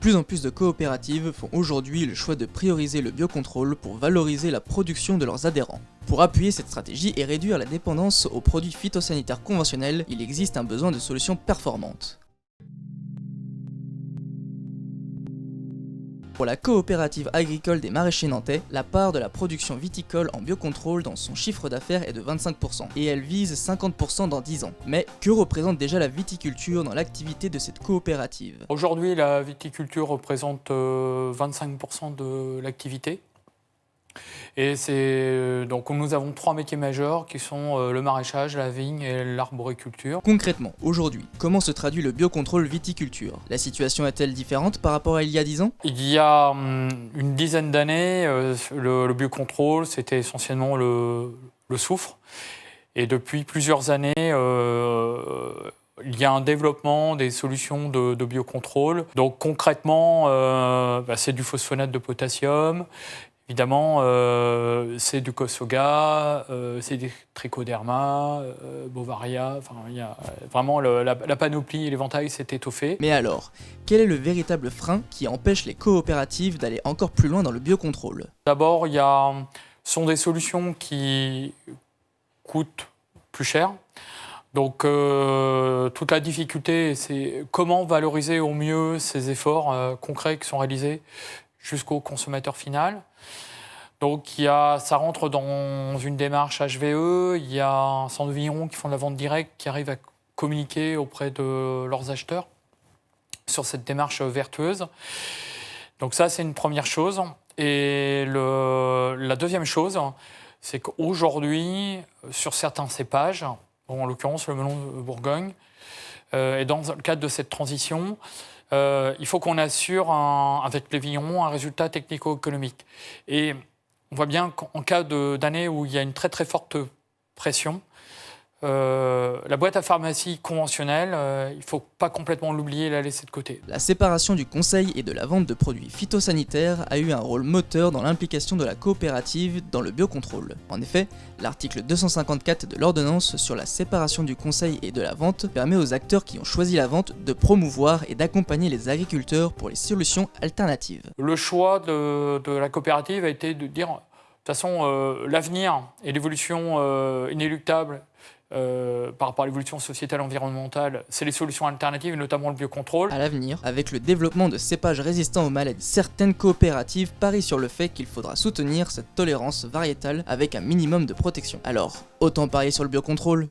plus en plus de coopératives font aujourd'hui le choix de prioriser le biocontrôle pour valoriser la production de leurs adhérents. Pour appuyer cette stratégie et réduire la dépendance aux produits phytosanitaires conventionnels, il existe un besoin de solutions performantes. Pour la coopérative agricole des maraîchers nantais, la part de la production viticole en biocontrôle dans son chiffre d'affaires est de 25%, et elle vise 50% dans 10 ans. Mais que représente déjà la viticulture dans l'activité de cette coopérative? Aujourd'hui, la viticulture représente 25% de l'activité. Et donc nous avons 3 métiers majeurs qui sont le maraîchage, la vigne et l'arboriculture. Concrètement, aujourd'hui, comment se traduit le biocontrôle viticulture? La situation est-elle différente par rapport à il y a 10 ans? Il y a une dizaine d'années, le biocontrôle, c'était essentiellement le soufre. Et depuis plusieurs années, il y a un développement des solutions de biocontrôle. Donc concrètement, c'est du phosphonate de potassium. Évidemment, c'est du Cosoga, c'est des Trichoderma, Bovaria, enfin, il y a vraiment la panoplie et l'éventail s'est étoffé. Mais alors, quel est le véritable frein qui empêche les coopératives d'aller encore plus loin dans le biocontrôle? D'abord, sont des solutions qui coûtent plus cher. Donc toute la difficulté, c'est comment valoriser au mieux ces efforts concrets qui sont réalisés jusqu'au consommateur final. Donc ça rentre dans une démarche HVE, il y a un centre de vignerons qui font de la vente directe, qui arrivent à communiquer auprès de leurs acheteurs sur cette démarche vertueuse. Donc ça, c'est une première chose. Et la deuxième chose, c'est qu'aujourd'hui, sur certains cépages, en l'occurrence le melon de Bourgogne, et dans le cadre de cette transition, il faut qu'on assure avec les vignerons un résultat technico-économique. Et on voit bien qu'en cas d'année où il y a une très très forte pression, la boîte à pharmacie conventionnelle, il ne faut pas complètement l'oublier et la laisser de côté. La séparation du conseil et de la vente de produits phytosanitaires a eu un rôle moteur dans l'implication de la coopérative dans le biocontrôle. En effet, l'article 254 de l'ordonnance sur la séparation du conseil et de la vente permet aux acteurs qui ont choisi la vente de promouvoir et d'accompagner les agriculteurs pour les solutions alternatives. Le choix de la coopérative a été de dire, de toute façon, l'avenir et l'évolution inéluctable par rapport à l'évolution sociétale et environnementale, c'est les solutions alternatives, notamment le biocontrôle. À l'avenir, avec le développement de cépages résistants aux maladies, certaines coopératives parient sur le fait qu'il faudra soutenir cette tolérance variétale avec un minimum de protection. Alors, autant parier sur le biocontrôle?